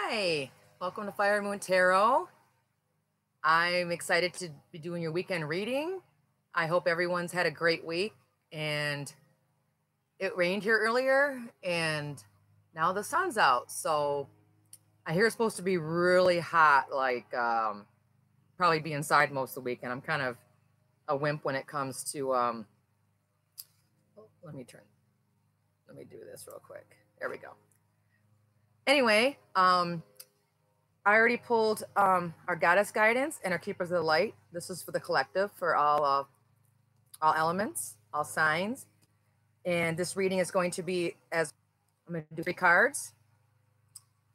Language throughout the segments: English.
Hi, welcome to Fire Moon Tarot. I'm excited to be doing your weekend reading. I hope everyone's had a great week, and it rained here earlier and now the sun's out. So I hear it's supposed to be really hot, like probably be inside most of the weekend. I'm kind of a wimp when it comes to let me do this real quick. There we go. Anyway, I already pulled our goddess guidance and our keepers of the light. This is for the collective, for all elements, all signs. And this reading is going to be, as I'm going to do 3 cards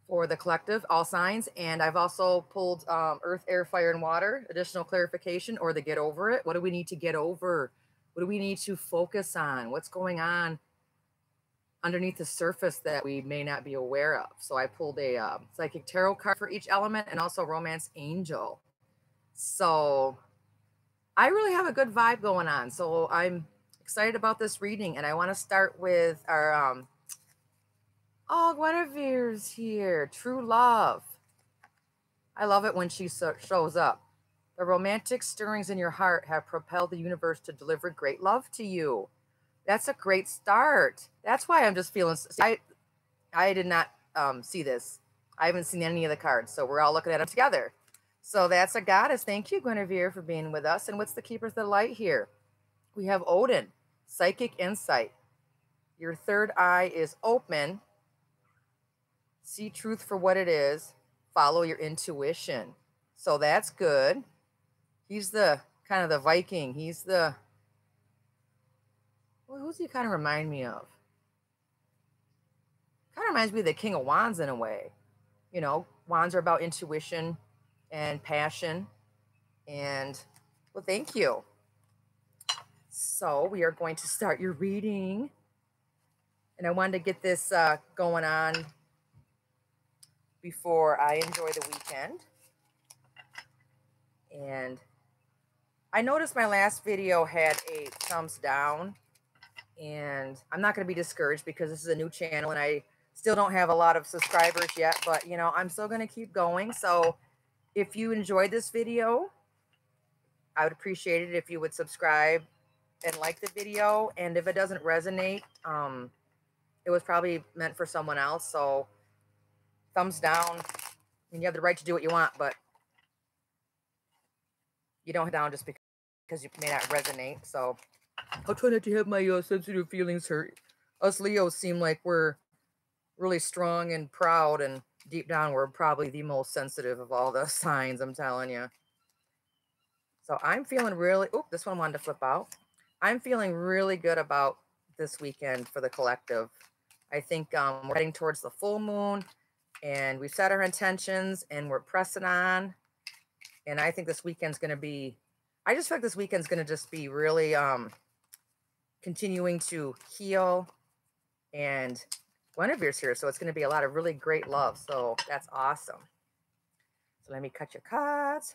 for the collective, all signs. And I've also pulled earth, air, fire, and water, additional clarification, or the get over it. What do we need to get over? What do we need to focus on? What's going on underneath the surface that we may not be aware of? So I pulled a psychic tarot card for each element and also romance angel. So I really have a good vibe going on. So I'm excited about this reading, and I want to start with our oh, Guinevere's here. True love. I love it when she shows up. The romantic stirrings in your heart have propelled the universe to deliver great love to you. That's a great start. That's why I'm just feeling. I did not see this. I haven't seen any of the cards, so we're all looking at them together. So that's a goddess. Thank you, Guinevere, for being with us. And what's the keepers of the light here? We have Odin, psychic insight. Your third eye is open. See truth for what it is. Follow your intuition. So that's good. He's the kind of the Viking. He's the, well, who's he kind of remind me of? Kind of reminds me of the King of Wands in a way. You know, wands are about intuition and passion. And, well, thank you. So we are going to start your reading. And I wanted to get this going on before I enjoy the weekend. And I noticed my last video had a thumbs down. And I'm not going to be discouraged because this is a new channel and I still don't have a lot of subscribers yet. But, you know, I'm still going to keep going. So if you enjoyed this video, I would appreciate it if you would subscribe and like the video. And if it doesn't resonate, it was probably meant for someone else. So thumbs down. I mean, you have the right to do what you want, but you don't hit down just because you may not resonate. So I'll try not to have my sensitive feelings hurt. Us Leos seem like we're really strong and proud, and deep down we're probably the most sensitive of all the signs, I'm telling you. So I'm feeling really, oh, this one wanted to flip out. I'm feeling really good about this weekend for the collective. I think we're heading towards the full moon, and we've set our intentions, and we're pressing on. And I think this weekend's going to be, I just feel like this weekend's going to just be really continuing to heal. And Guinevere's here, so it's going to be a lot of really great love. So that's awesome. So let me cut your cards.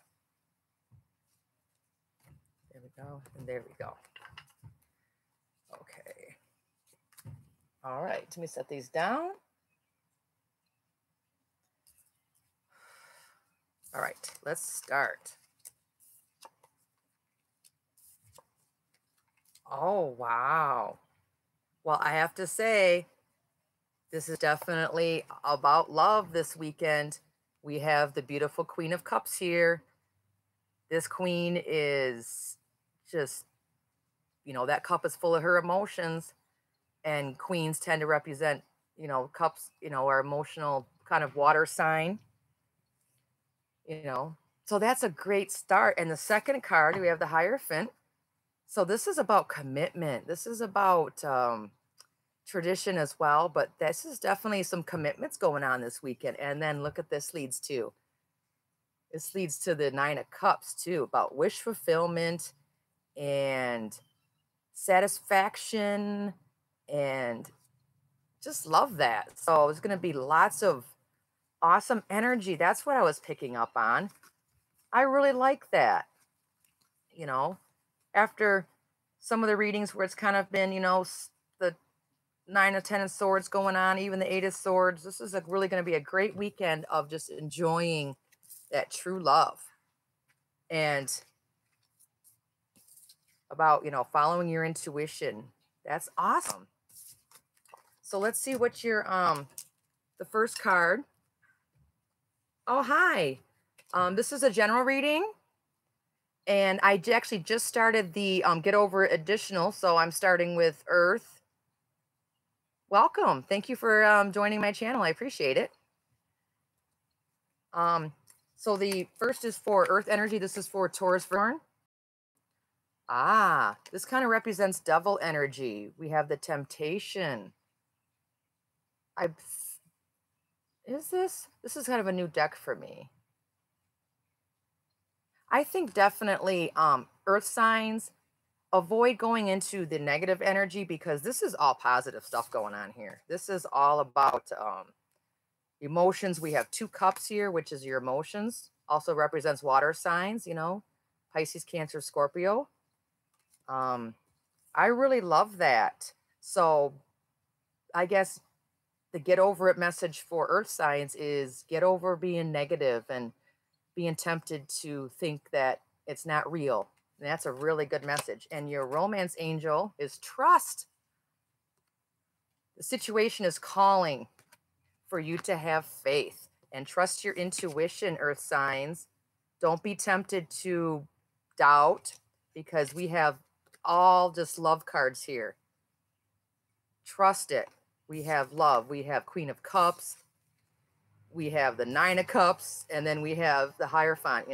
There we go. And there we go. Okay. All right. Let me set these down. All right. Let's start. Oh, wow. Well, I have to say, this is definitely about love this weekend. We have the beautiful Queen of Cups here. This queen is just, you know, that cup is full of her emotions. And queens tend to represent, you know, cups, you know, our emotional kind of water sign, you know. So that's a great start. And the second card, we have the Hierophant. So this is about commitment. This is about tradition as well. But this is definitely some commitments going on this weekend. And then look at this leads to. This leads to the Nine of Cups too, about wish fulfillment and satisfaction, and just love that. So there's going to be lots of awesome energy. That's what I was picking up on. I really like that. You know, after some of the readings where it's kind of been, you know, the Nine of Ten of Swords going on, even the Eight of Swords. This is really going to be a great weekend of just enjoying that true love and about, following your intuition. That's awesome. So let's see what your the first card. Oh, hi. This is a general reading, and I actually just started the Get Over It additional, so I'm starting with Earth. Welcome. Thank you for joining my channel. I appreciate it. So the first is for Earth energy. This is for Taurus Virgo. Ah, this kind of represents devil energy. We have the Temptation. This is kind of a new deck for me. I think definitely Earth signs, avoid going into the negative energy because this is all positive stuff going on here. This is all about emotions. We have 2 cups here, which is your emotions. Also represents water signs, Pisces, Cancer, Scorpio. I really love that. So I guess the get over it message for Earth signs is get over being negative and being tempted to think that it's not real. And that's a really good message. And your romance angel is trust. The situation is calling for you to have faith and trust your intuition, Earth signs. Don't be tempted to doubt because we have all just love cards here. Trust it. We have love. We have Queen of Cups. We have the 9 of Cups. And then we have the Hierophant.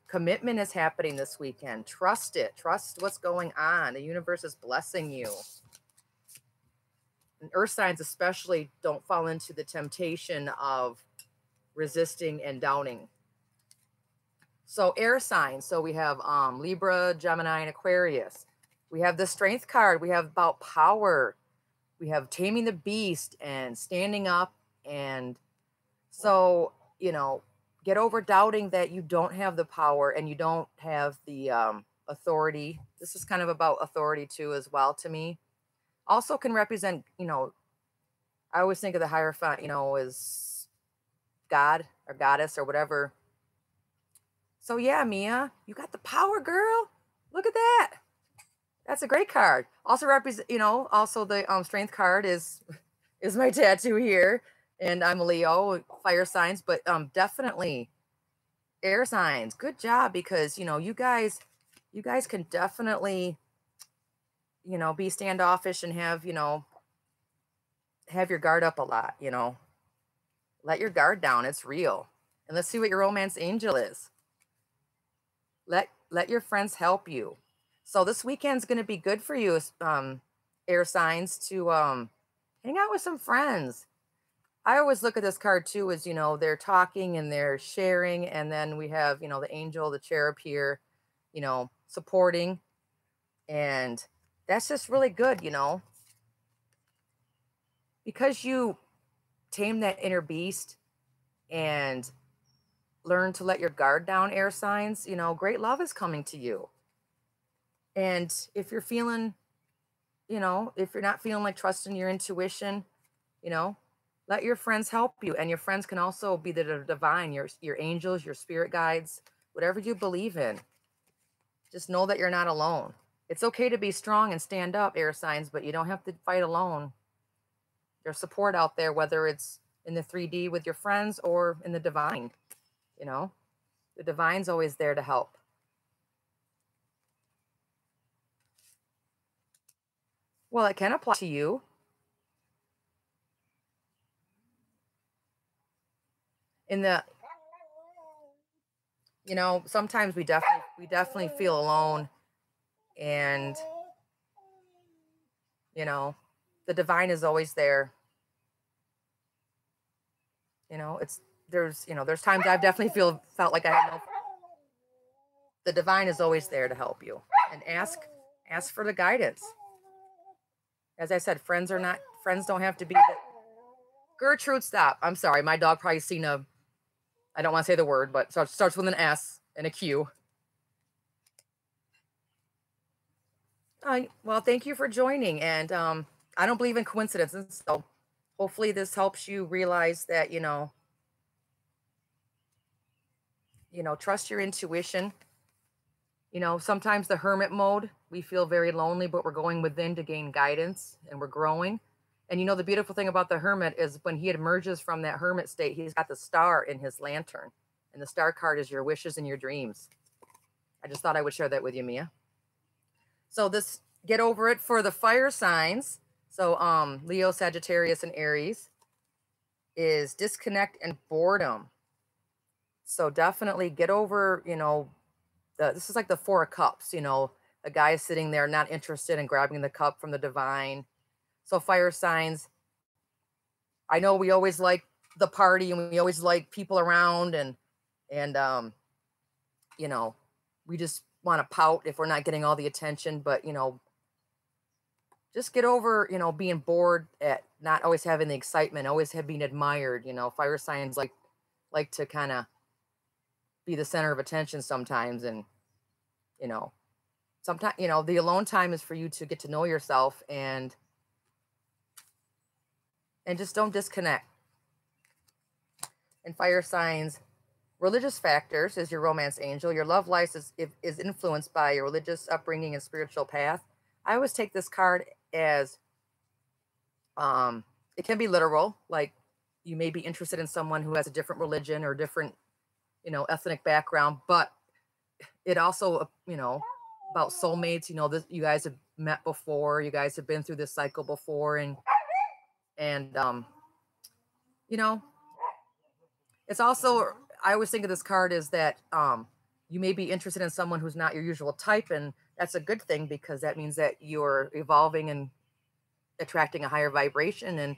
Commitment is happening this weekend. Trust it. Trust what's going on. The universe is blessing you. And Earth signs especially don't fall into the temptation of resisting and doubting. So air signs. So we have Libra, Gemini, and Aquarius. We have the Strength card. We have about power. We have taming the beast and standing up. And so, get over doubting that you don't have the power and you don't have the authority. This is kind of about authority too as well to me. Also can represent, I always think of the Hierophant, as God or goddess or whatever. So yeah, Mia, you got the power, girl. Look at that. That's a great card. Also represent, also the Strength card is my tattoo here. And I'm a Leo, fire signs, but definitely air signs. Good job, because you guys can definitely be standoffish and have have your guard up a lot. Let your guard down. It's real. And let's see what your romance angel is. Let your friends help you. So this weekend's going to be good for you, air signs, to hang out with some friends. I always look at this card too as, they're talking and they're sharing. And then we have, the angel, the cherub here, supporting. And that's just really good, because you tame that inner beast and learn to let your guard down, air signs, great love is coming to you. And if you're feeling, if you're not feeling like trusting your intuition, let your friends help you. And your friends can also be the divine, your angels, your spirit guides, whatever you believe in. Just know that you're not alone. It's okay to be strong and stand up, air signs, but you don't have to fight alone. There's support out there, whether it's in the 3D with your friends or in the divine. The divine's always there to help. Well, it can apply to you. Sometimes we definitely feel alone, and the divine is always there. There's times I've definitely felt like I had no. The divine is always there to help you, and ask for the guidance. As I said, friends don't have to be Gertrude, stop. I'm sorry. My dog probably seen I don't want to say the word, but it starts with an S and a Q. Well, thank you for joining. And I don't believe in coincidences. So hopefully this helps you realize that, trust your intuition. Sometimes the hermit mode, we feel very lonely, but we're going within to gain guidance and we're growing. And the beautiful thing about the hermit is when he emerges from that hermit state, he's got the star in his lantern. And the star card is your wishes and your dreams. I just thought I would share that with you, Mia. So this, get over it for the fire signs. So Leo, Sagittarius, and Aries is disconnect and boredom. So definitely get over, this is like the Four of Cups, the guy is sitting there not interested in grabbing the cup from the divine. So fire signs, I know we always like the party and we always like people around and we just want to pout if we're not getting all the attention, but just get over, being bored at not always having the excitement, always being admired. Fire signs like to kind of be the center of attention sometimes. And, sometimes, the alone time is for you to get to know yourself and just don't disconnect. And fire signs, religious factors is your romance angel. Your love life is influenced by your religious upbringing and spiritual path. I always take this card as, it can be literal, like you may be interested in someone who has a different religion or different, ethnic background, but it also, about soulmates, you guys have met before, you guys have been through this cycle before, and it's also, I always think of this card is that you may be interested in someone who's not your usual type, and that's a good thing because that means that you're evolving and attracting a higher vibration and,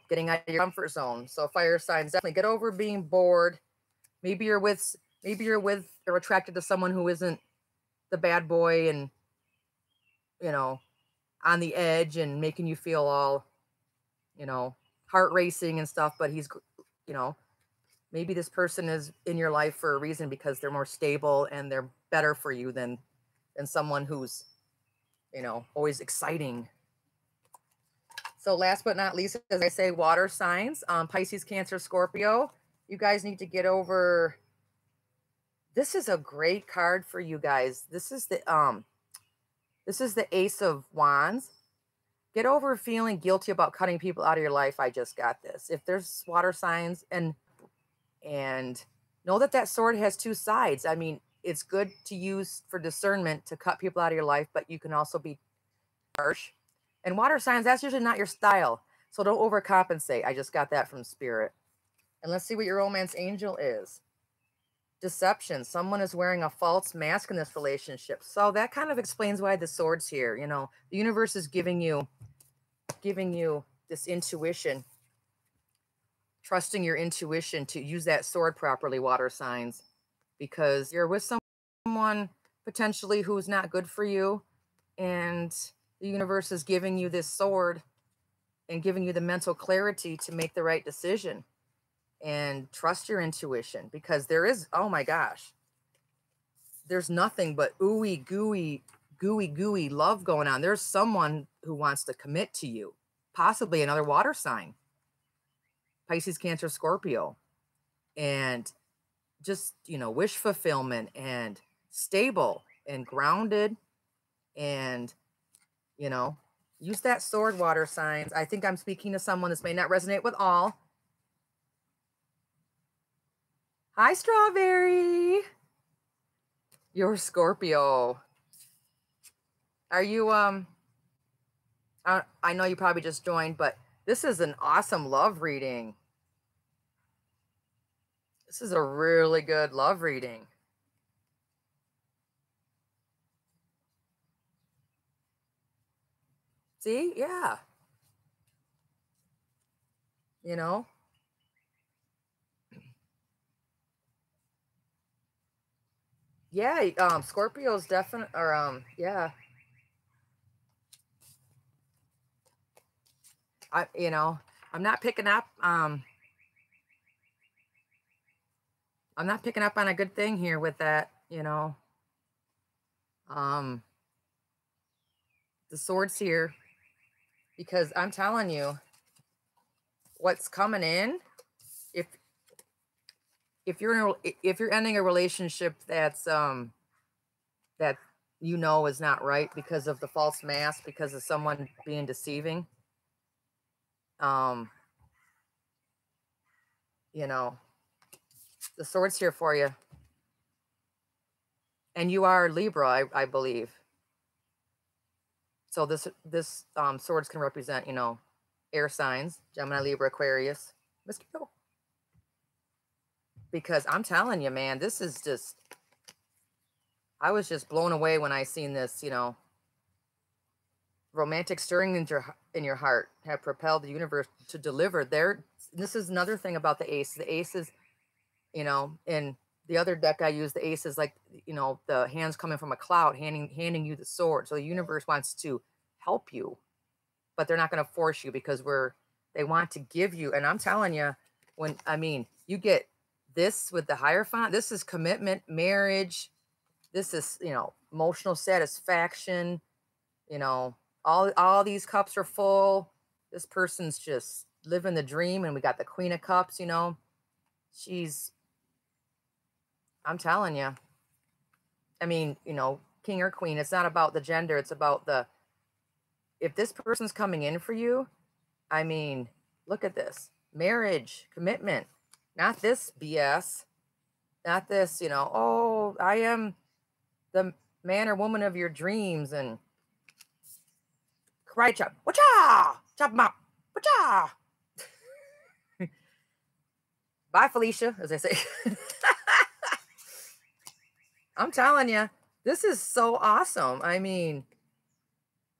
getting out of your comfort zone. So fire signs, definitely get over being bored. Maybe you're with or attracted to someone who isn't the bad boy and, on the edge and making you feel all, heart racing and stuff, but he's, maybe this person is in your life for a reason because they're more stable and they're better for you than someone who's, always exciting. So last but not least, as I say, water signs, Pisces, Cancer, Scorpio. You guys need to get over. This is a great card for you guys. This is the Ace of Wands. Get over feeling guilty about cutting people out of your life. I just got this. If there's water signs and know that sword has two sides. I mean, it's good to use for discernment to cut people out of your life, but you can also be harsh. And water signs, that's usually not your style. So don't overcompensate. I just got that from Spirit. And let's see what your romance angel is. Deception. Someone is wearing a false mask in this relationship. So that kind of explains why the sword's here. The universe is giving you this intuition, trusting your intuition to use that sword properly, water signs, because you're with someone potentially who's not good for you, and the universe is giving you this sword and giving you the mental clarity to make the right decision and trust your intuition, because there is, oh my gosh, there's nothing but ooey gooey love going on. There's someone who wants to commit to you, possibly another water sign, Pisces, Cancer, Scorpio, and just, wish fulfillment and stable and grounded and, use that sword, water signs. I think I'm speaking to someone. This may not resonate with all. Hi, Strawberry. You're Scorpio. Are you, I know you probably just joined, but this is an awesome love reading. This is a really good love reading. See? Yeah. Yeah, Scorpio's definitely, or, yeah. I'm not picking up, I'm not picking up on a good thing here with that, the sword's here. because I'm telling you what's coming in. If you're ending a relationship that's that you know is not right because of the false mask, because of someone being deceiving, you know, the sword's here for you. And you are Libra, I believe. So this swords can represent, you know, air signs, Gemini, Libra, Aquarius, mosquito. Because I'm telling you, man, this is just, I was just blown away when I seen this, you know. Romantic stirring in your heart have propelled the universe to deliver there. This is another thing about the ace. The ace is, you know, in the other deck I use, the ace is like, you know, the hands coming from a cloud, handing you the sword. So the universe wants to help you, but they're not going to force you, because they want to give you. And I'm telling you, you get this with the Hierophant, this is commitment, marriage. This is, you know, emotional satisfaction, you know, all these cups are full. This person's just living the dream. And we got the Queen of Cups, you know. I'm telling you. I mean, you know, king or queen, it's not about the gender. It's about if this person's coming in for you, I mean, look at this. Marriage, commitment, not this BS. Not this, you know, oh, I am the man or woman of your dreams, and karate chop, wacha, chop 'em up, wacha. Bye, Felicia, as I say. I'm telling you, this is so awesome. I mean,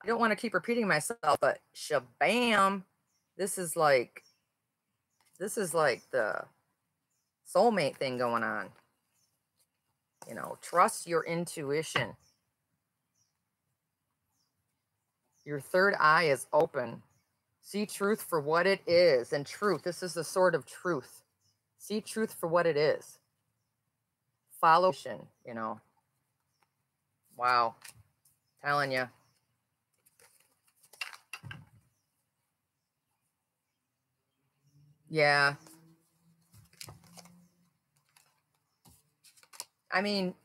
I don't want to keep repeating myself, but shabam, this is like the soulmate thing going on. You know, trust your intuition. Your third eye is open. See truth for what it is. And truth, this is the sword of truth. See truth for what it is. Follow, you know. Wow. Telling you. Yeah. I mean,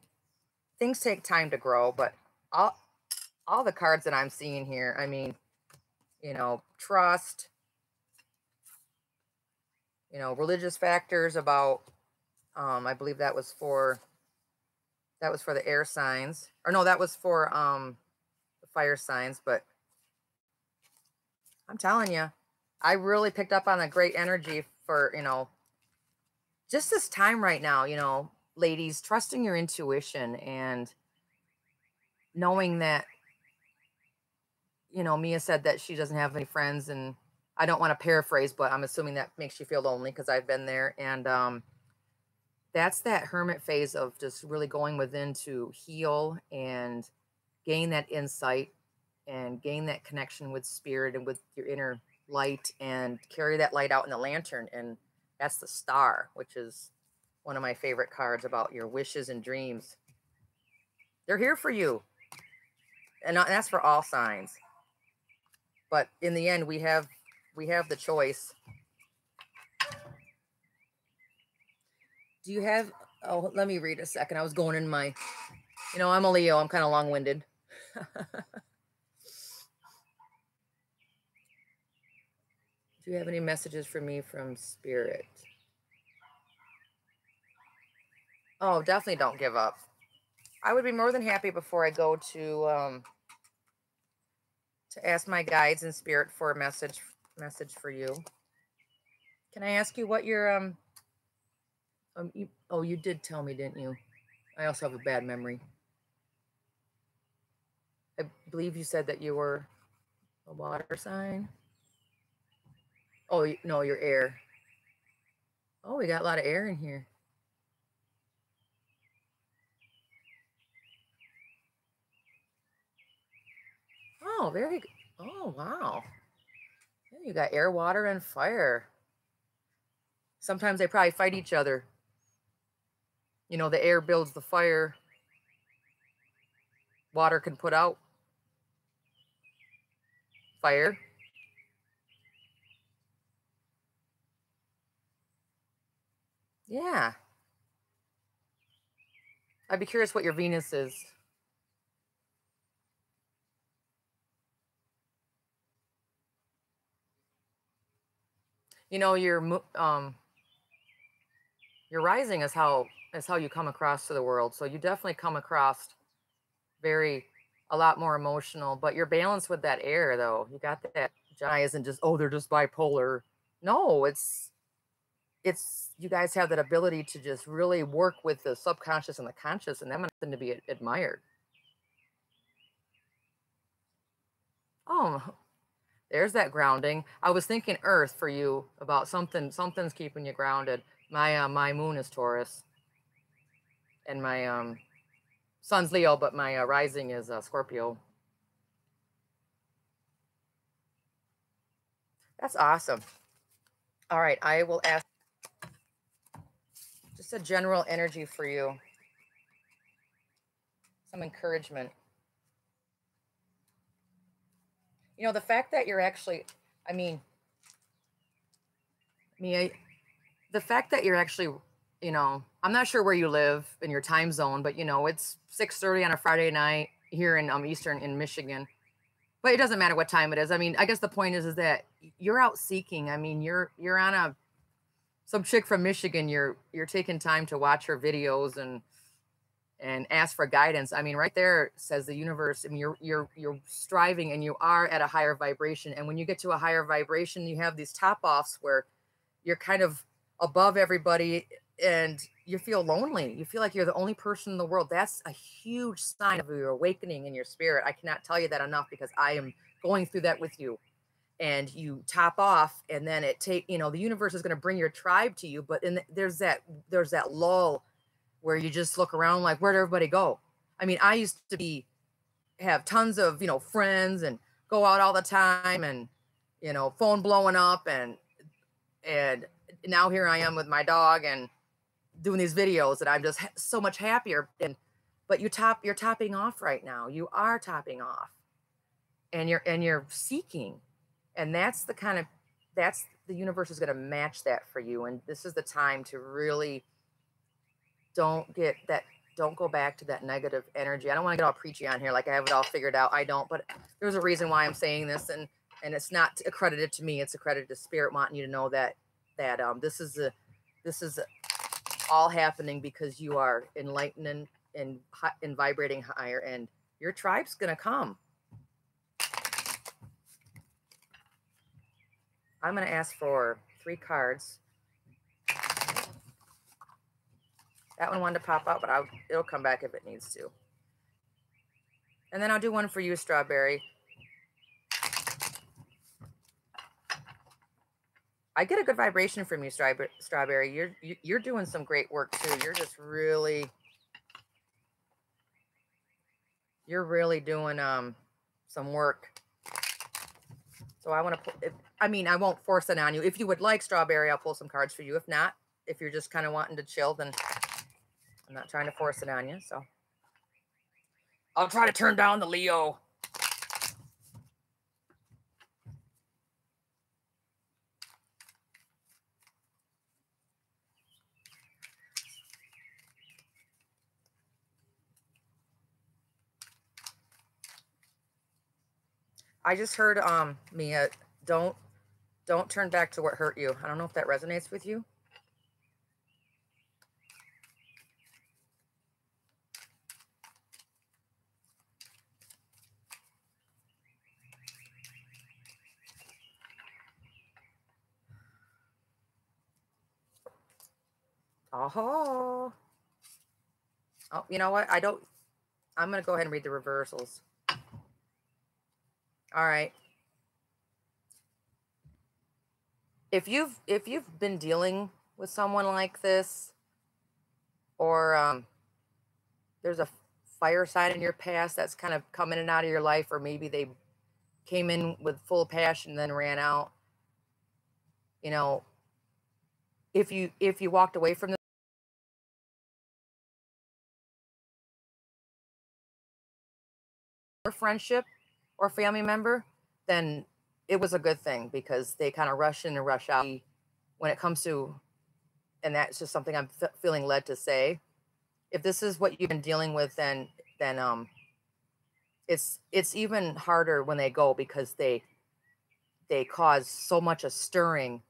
things take time to grow, but all the cards that I'm seeing here, I mean, you know, trust, you know, religious factors about, I believe that was for the air signs, or no, that was for the fire signs. But I'm telling you, I really picked up on a great energy for, you know, just this time right now, you know, ladies, trusting your intuition and knowing that, you know, Mia said that she doesn't have any friends, and I don't want to paraphrase, but I'm assuming that makes you feel lonely, because I've been there. And that's that hermit phase of just really going within to heal and gain that insight and gain that connection with spirit and with your inner light, and carry that light out in the lantern. And that's the star, which is one of my favorite cards about your wishes and dreams. They're here for you. And that's for all signs. But in the end, we have the choice. Do you have, oh, let me read a second. I was going in my, you know, I'm a Leo. I'm kind of long-winded. Do you have any messages for me from spirit? Oh, definitely don't give up. I would be more than happy, before I go to ask my guides in spirit for a message for you. Can I ask you what your you did tell me, didn't you? I also have a bad memory. I believe you said that you were a water sign. Oh, no, you're air. Oh, we got a lot of air in here. Oh, very good. Oh, wow. Yeah, you got air, water, and fire. Sometimes they probably fight each other. You know, the air builds the fire. Water can put out fire. Yeah. I'd be curious what your Venus is. You know, your rising is how you come across to the world. So you definitely come across very a lot more emotional, but you're balanced with that air though. You got that Gemini isn't just, oh, they're just bipolar. No, it's you guys have that ability to just really work with the subconscious and the conscious, and that's something to be admired. Oh, there's that grounding. I was thinking Earth for you about something's keeping you grounded. My moon is Taurus, and my sun's Leo, but my rising is Scorpio. That's awesome. All right, I will ask just a general energy for you, some encouragement. You know, the fact that you're actually, I mean, Mia, the fact that you're actually, you know, I'm not sure where you live in your time zone, but you know, it's 6:30 on a Friday night here in Eastern in Michigan. But it doesn't matter what time it is. I mean, I guess the point is that you're out seeking. I mean, you're on a some chick from Michigan. You're taking time to watch her videos and ask for guidance. I mean, right there says the universe. I mean, you're striving and you are at a higher vibration. And when you get to a higher vibration, you have these top offs where you're kind of above everybody and you feel lonely. You feel like you're the only person in the world. That's a huge sign of your awakening in your spirit. I cannot tell you that enough because I am going through that with you. And you top off, and then the universe is going to bring your tribe to you. But there's that lull where you just look around like, where'd everybody go? I mean, I used to have tons of, friends and go out all the time and, phone blowing up and now here I am with my dog and doing these videos that I'm just so much happier. But you're topping off right now. You are topping off and you're seeking. And that's the universe is going to match that for you. And this is the time to really don't get that don't go back to that negative energy. I don't want to get all preachy on here like I have it all figured out. I don't, but there's a reason why I'm saying this, and it's not accredited to me. It's accredited to spirit wanting you to know that this is all happening because you are enlightening and vibrating higher, and your tribe's going to come. I'm going to ask for 3 cards. That one wanted to pop out, but it'll come back if it needs to. And then I'll do one for you, Strawberry. I get a good vibration from you, Strawberry. You're doing some great work too. You're really doing some work. So I want to put. I mean, I won't force it on you. If you would like, Strawberry, I'll pull some cards for you. If not, if you're just kind of wanting to chill, then I'm not trying to force it on you. So I'll try to turn down the Leo. I just heard Mia, don't turn back to what hurt you. I don't know if that resonates with you. Oh, you know what? I'm going to go ahead and read the reversals. All right. If you've been dealing with someone like this, or there's a fire sign in your past that's kind of come in and out of your life, or maybe they came in with full passion and then ran out. If you walked away from the friendship or family member, then it was a good thing because they kind of rush in and rush out when it comes to and that's just something I'm feeling led to say. If this is what you've been dealing with, then it's even harder when they go, because they cause so much a stirring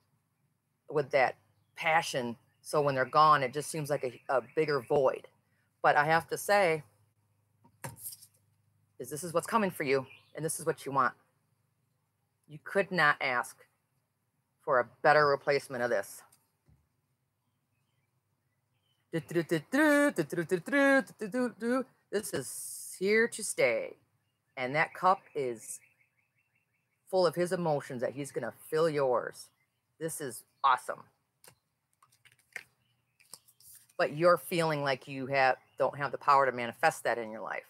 with that passion. So when they're gone, it just seems like a bigger void. But I have to say, this is what's coming for you, and this is what you want. You could not ask for a better replacement of this. This is here to stay. And that cup is full of his emotions that he's going to fill yours. This is awesome. But you're feeling like you don't have the power to manifest that in your life.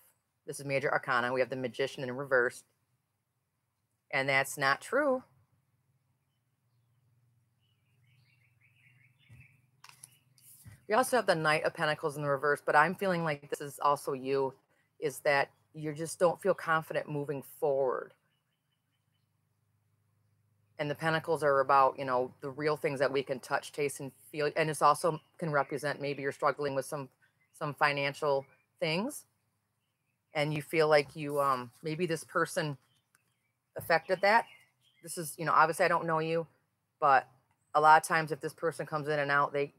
This is Major Arcana. We have the Magician in reverse. And that's not true. We also have the Knight of Pentacles in the reverse, but I'm feeling like this is also you, is that you just don't feel confident moving forward. And the Pentacles are about, the real things that we can touch, taste, and feel. And this also can represent maybe you're struggling with some financial things. And you feel like you, maybe this person affected that. This is, obviously I don't know you, but a lot of times if this person comes in and out, they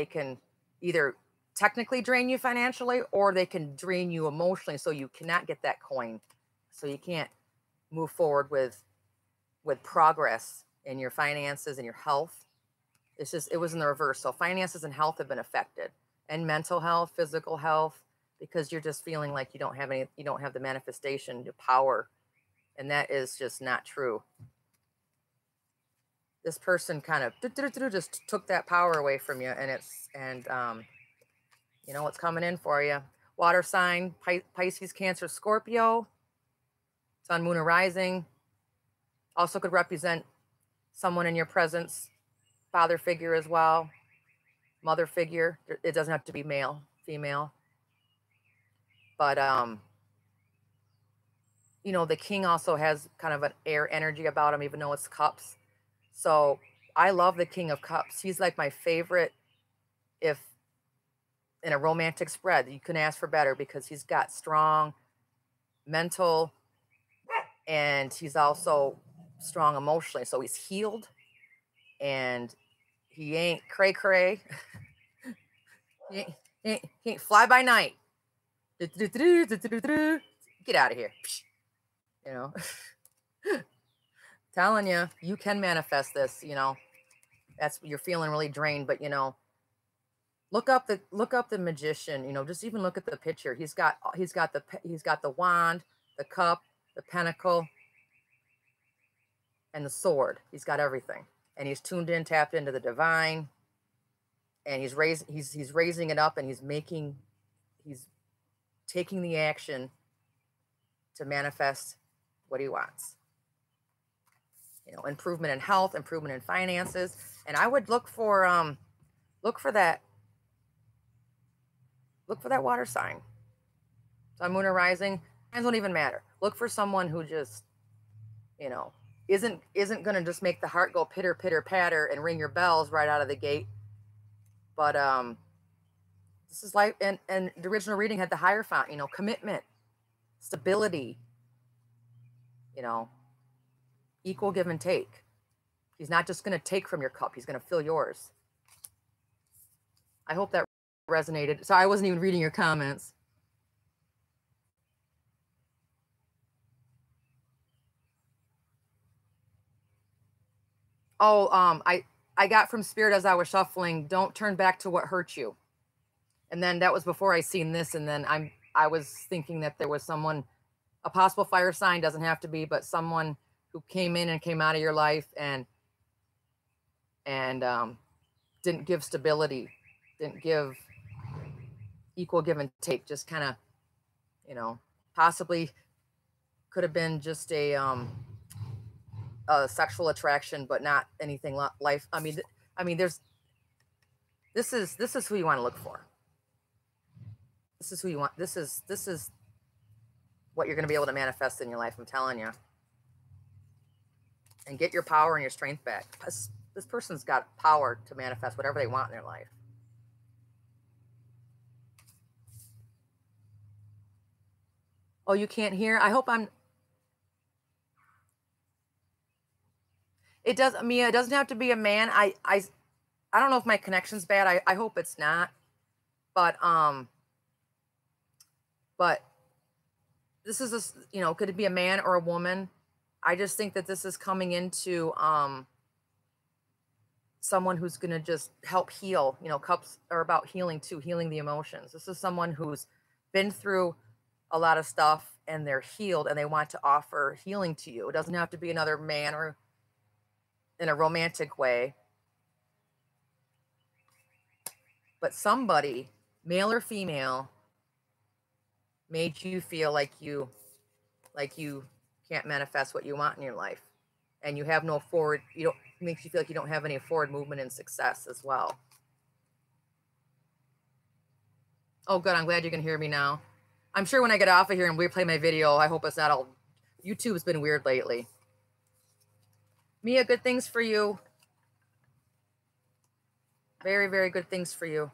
can either technically drain you financially, or they can drain you emotionally, so you cannot get that coin. So you can't move forward with progress in your finances and your health. It's just, it was in the reverse. So finances and health have been affected, and mental health, physical health, because you're just feeling like you don't have the manifestation, the power. And that is just not true. This person kind of just took that power away from you, and it's coming in for you. Water sign, Pisces, Cancer, Scorpio, Sun, Moon, or Rising. Also could represent someone in your presence, father figure as well, mother figure. It doesn't have to be male, female. But, the King also has kind of an air energy about him, even though it's cups. So I love the King of Cups. He's like my favorite. If in a romantic spread, you couldn't ask for better, because he's got strong mental, and he's also strong emotionally. So he's healed, and he ain't cray cray. he ain't fly by night. Get out of here. Telling you, you can manifest this. That's, you're feeling really drained, but look up the Magician. Just even look at the picture. He's got the wand, the cup, the pentacle, and the sword. He's got everything, and he's tuned in, tapped into the divine, and he's raising it up, and he's taking the action to manifest what he wants. Improvement in health, improvement in finances. And I would look for that water sign. Sun, Moon, or Rising. Signs don't even matter. Look for someone who just, isn't going to just make the heart go pitter, pitter, patter and ring your bells right out of the gate. But this is life. And the original reading had the Hierophant, commitment, stability, equal give and take. He's not just going to take from your cup. He's going to fill yours. I hope that resonated. Sorry, I wasn't even reading your comments. Oh, I got from Spirit as I was shuffling, don't turn back to what hurt you. And then that was before I seen this. And then I was thinking that there was someone, a possible fire sign, doesn't have to be, but someone who came in and came out of your life and didn't give stability, didn't give equal give and take, just kind of, possibly could have been just a sexual attraction, but not anything life. I mean, this is who you want to look for. This is who you want. This is what you're going to be able to manifest in your life. I'm telling you. And get your power and your strength back. this person's got power to manifest whatever they want in their life. Oh, you can't hear? I hope I'm... It does, Mia, it doesn't have to be a man. I don't know if my connection's bad. I hope it's not. But this is a, could it be a man or a woman? I just think that this is coming into someone who's going to just help heal. Cups are about healing too, healing the emotions. This is someone who's been through a lot of stuff and they're healed and they want to offer healing to you. It doesn't have to be another man or in a romantic way. But somebody, male or female, made you feel like you can't manifest what you want in your life. And you have no forward, makes you feel like you don't have any forward movement and success as well. Oh, good. I'm glad you can hear me now. I'm sure when I get off of here and replay my video, I hope it's not all... YouTube's been weird lately. Mia, good things for you. Very, very good things for you.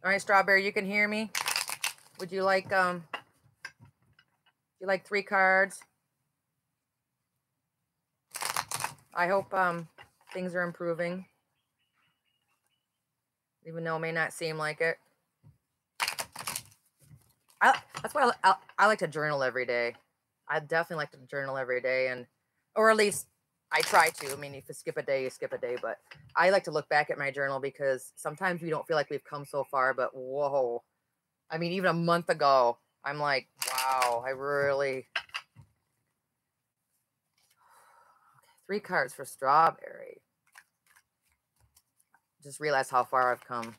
All right, Strawberry, you can hear me? Would you like 3 cards? I hope things are improving, even though it may not seem like it. That's why I like to journal every day. I definitely like to journal every day, or at least I try to. I mean, if you skip a day, you skip a day, but I like to look back at my journal because sometimes we don't feel like we've come so far, but whoa. I mean, even a month ago, I'm like, wow, I really... 3 cards for Strawberry. Just realized how far I've come.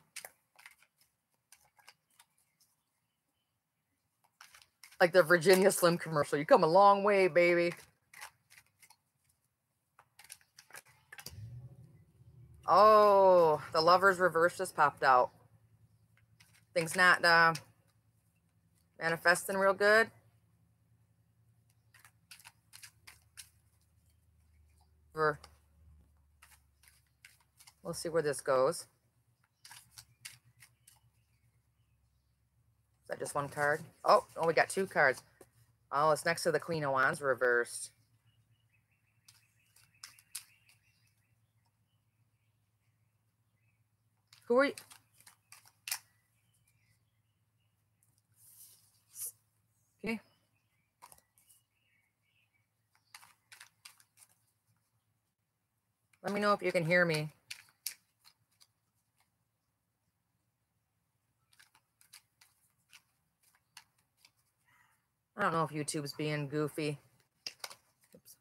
Like the Virginia Slim commercial. You come a long way, baby. Oh, the Lover's reverse just popped out. Things not manifesting real good. We'll see where this goes. Is that just 1 card? Oh, we got 2 cards. Oh, it's next to the Queen of Wands reversed. Who are you? Okay. Let me know if you can hear me. I don't know if YouTube's being goofy. Oops.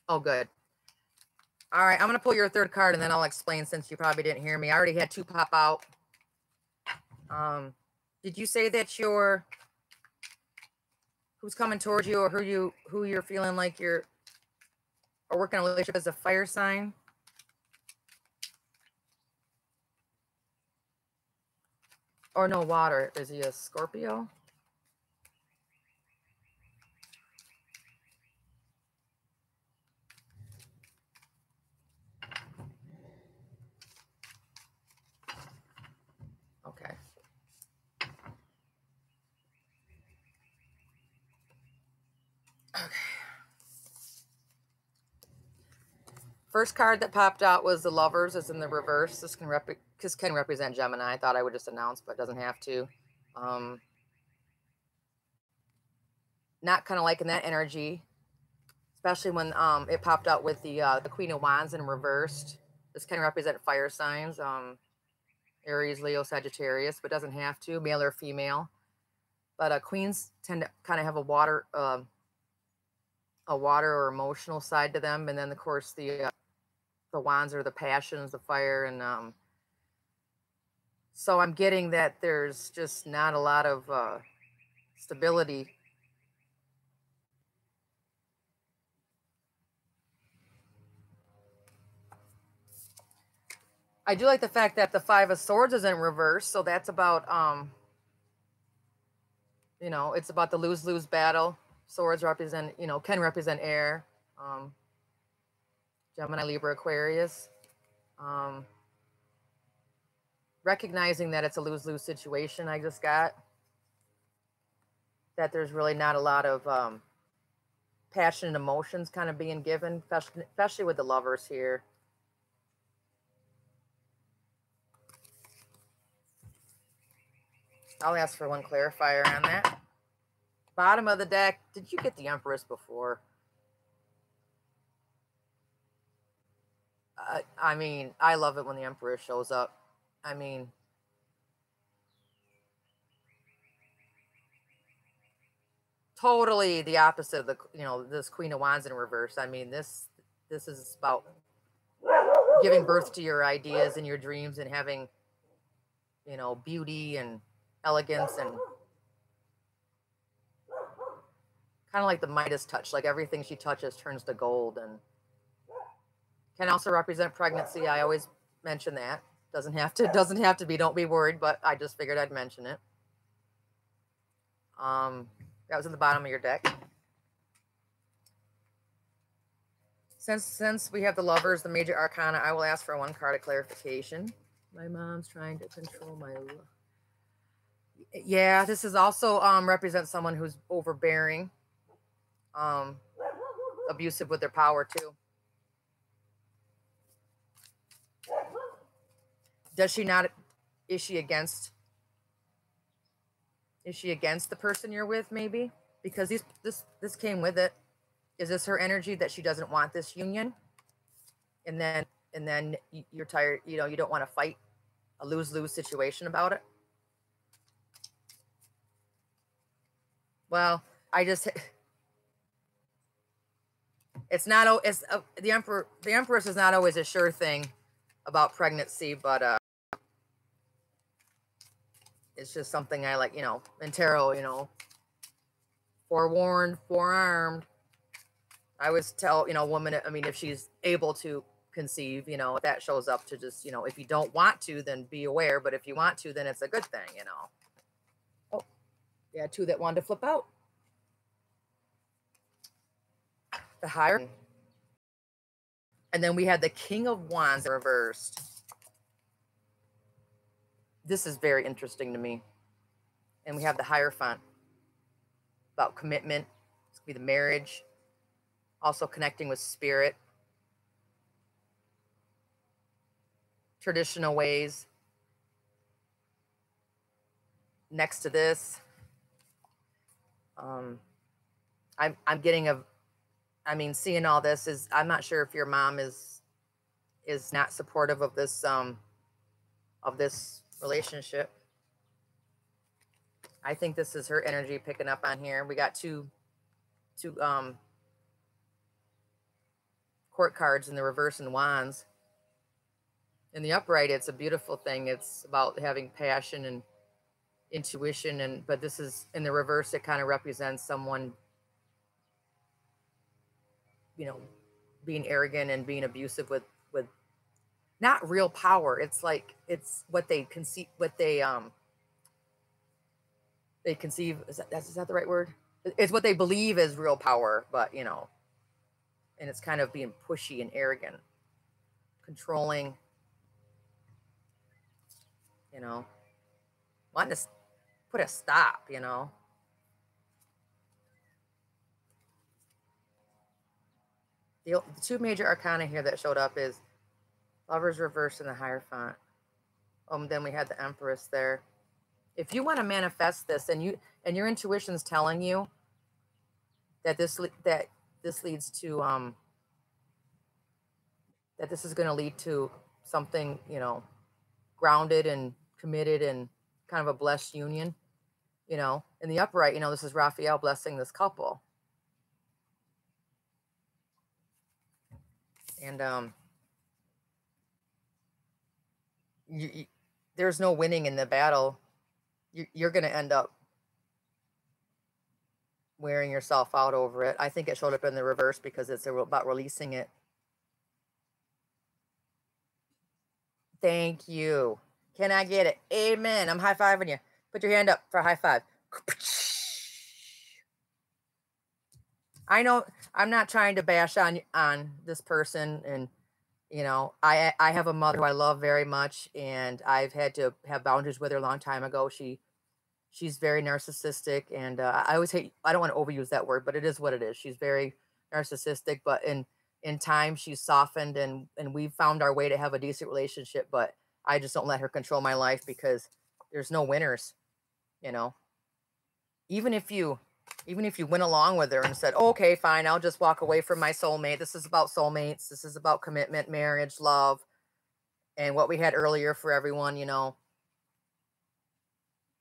Oh, good. All right, I'm going to pull your 3rd card, and then I'll explain since you probably didn't hear me. I already had 2 pop out. Did you say that who's coming towards you, or who you're feeling like you're or working a relationship as a fire sign? Or no, water. Is he a Scorpio? Okay. Okay. First card that popped out was the Lovers. It's in the reverse. This can represent Gemini. I thought I would just announce, but it doesn't have to. Not kind of liking that energy, especially when it popped out with the Queen of Wands in reversed. This can represent fire signs, Aries, Leo, Sagittarius, but doesn't have to, male or female. But queens tend to kind of have a water or emotional side to them, and then of course the wands are the passions, the fire, and so I'm getting that there's just not a lot of stability. I do like the fact that the Five of Swords is in reverse, so that's about you know, it's about the lose-lose battle. Swords represent, you know, can represent air. Gemini, Libra, Aquarius. Recognizing that it's a lose-lose situation, I just got that there's really not a lot of passion and emotions kind of being given, especially with the Lovers here. I'll ask for one clarifier on that. Bottom of the deck, did you get the Empress before? I mean, I love it when the Emperor shows up. I mean, totally the opposite of the, you know, this Queen of Wands in reverse. I mean, this is about giving birth to your ideas and your dreams and having, you know, beauty and elegance and kind of like the Midas touch, like everything she touches turns to gold, and can also represent pregnancy. I always mention that. Doesn't have to be, don't be worried, but I just figured I'd mention it. That was in the bottom of your deck. Since we have the Lovers, the major arcana, I will ask for one card of clarification. My mom's trying to control my... Yeah, this is also represents someone who's overbearing, abusive with their power too. Does she not? Is she against the person you're with? Maybe because this came with it. Is this her energy that she doesn't want this union? And then you're tired. You know, you don't want to fight a lose-lose situation about it. Well, it's not. It's the Empress is not always a sure thing about pregnancy, but it's just something I like, you know, in tarot, you know, forewarned, forearmed. I always tell, you know, woman, I mean, if she's able to conceive, you know, if that shows up to just, you know, if you don't want to, then be aware. But if you want to, then it's a good thing, you know. Oh, yeah, two that wanted to flip out. The higher. And then we had the King of Wands reversed. This is very interesting to me. And we have the Hierophant about commitment. It's going to be the marriage. Also connecting with spirit. Traditional ways. Next to this, I'm getting seeing all this is, I'm not sure if your mom is not supportive of this relationship. I think this is her energy picking up on here. We got two court cards in the reverse and wands. In the upright, it's a beautiful thing. It's about having passion and intuition, but this is in the reverse. It kind of represents someone, you know, being arrogant and being abusive with not real power. It's like it's what they conceive, they conceive. Is that the right word? It's what they believe is real power, but you know, and it's kind of being pushy and arrogant, controlling. You know, wanting to put a stop. You know. The two major arcana here that showed up is Lovers reverse and the Hierophant. Then we had the Empress there. If you want to manifest this, and your intuition's telling you that this leads to that this is going to lead to something, you know, grounded and committed and kind of a blessed union, you know. In the upright, you know, this is Raphael blessing this couple. And there's no winning in the battle. You're going to end up wearing yourself out over it. I think it showed up in the reverse because it's about releasing it. Thank you. Can I get it? Amen. I'm high-fiving you. Put your hand up for a high five. I know I'm not trying to bash on this person, and you know, I have a mother who I love very much, and I've had to have boundaries with her a long time ago. She's very narcissistic, and I always hate, I don't want to overuse that word, but it is what it is. She's very narcissistic, but in time she's softened, and we've found our way to have a decent relationship, but I just don't let her control my life because there's no winners, you know. Even if you went along with her and said, oh, okay, fine, I'll just walk away from my soulmate. This is about soulmates. This is about commitment, marriage, love, and what we had earlier for everyone, you know.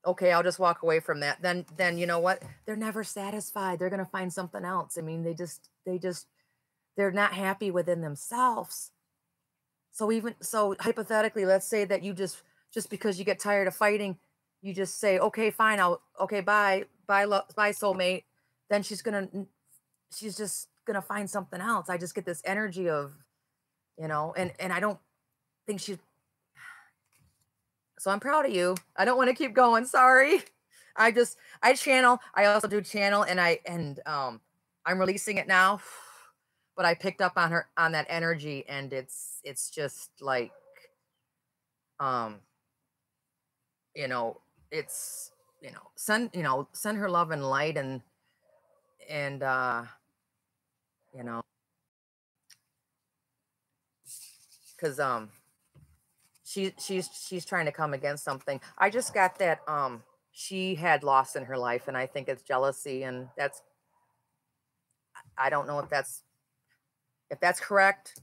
Okay, I'll just walk away from that. Then you know what? They're never satisfied. They're gonna find something else. I mean, they're not happy within themselves. So even so, hypothetically, let's say that you just because you get tired of fighting, you just say, okay, fine, I'll okay, bye soulmate. Then she's just gonna find something else. I just get this energy of, you know, and I don't think she. So I'm proud of you. I don't want to keep going. Sorry. I channel. I also do channel, and I'm releasing it now. But I picked up on her on that energy, and it's just like um you know, it's send her love and light, and you know, because she's trying to come against something. I just got that she had loss in her life, and I think it's jealousy, and that's, I don't know if that's correct.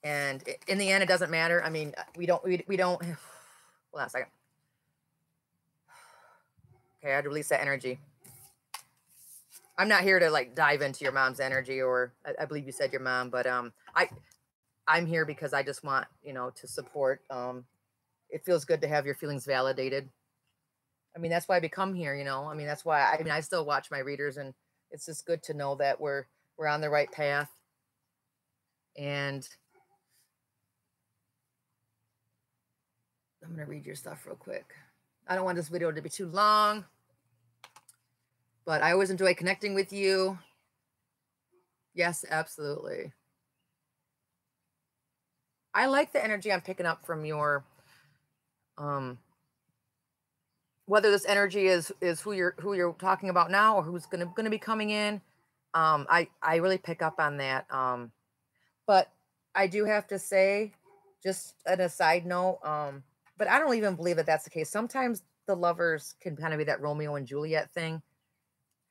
And in the end, it doesn't matter. I mean, we don't. Hold on a second. Okay, I had to release that energy. I'm not here to like dive into your mom's energy, or I believe you said your mom, but I'm here because I just want, you know, to support. It feels good to have your feelings validated. I mean, that's why I become here, you know. I mean, that's why I mean, I still watch my readers, and it's just good to know that we're on the right path. And I'm going to read your stuff real quick. I don't want this video to be too long, but I always enjoy connecting with you. Yes, absolutely. I like the energy I'm picking up from your whether this energy is who you're talking about now, or who's gonna be coming in. I really pick up on that. But I do have to say, just an aside note, but I don't even believe that that's the case. Sometimes the lovers can kind of be that Romeo and Juliet thing.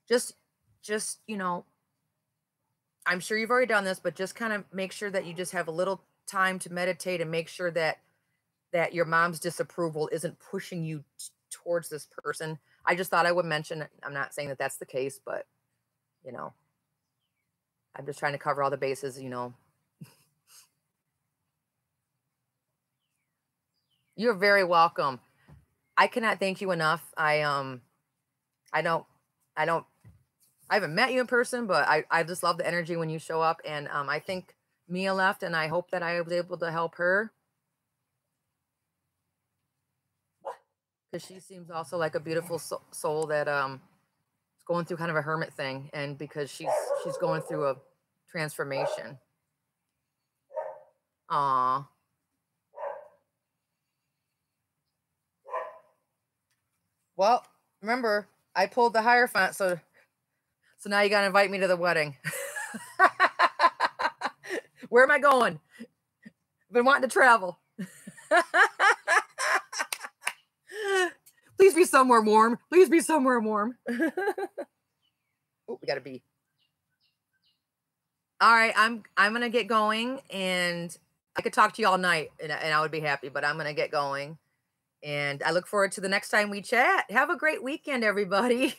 Just you know, I'm sure you've already done this, but just kind of make sure that you just have a little time to meditate, and make sure that your mom's disapproval isn't pushing you towards this person. I just thought I would mention it. I'm not saying that that's the case, but you know, I'm just trying to cover all the bases, you know. You're very welcome. I cannot thank you enough. I don't I don't I haven't met you in person, but I just love the energy when you show up, and I think Mia left, and I hope that I was able to help her, because she seems also like a beautiful soul that is going through kind of a hermit thing, and because she's going through a transformation. Aw. Well, remember, I pulled the Hierophant, so now you gotta invite me to the wedding. Where am I going? Been wanting to travel. Please be somewhere warm. Please be somewhere warm. Oh, we gotta be. All right, I'm gonna get going, and I could talk to you all night, and I would be happy, but I'm gonna get going. And I look forward to the next time we chat. Have a great weekend, everybody.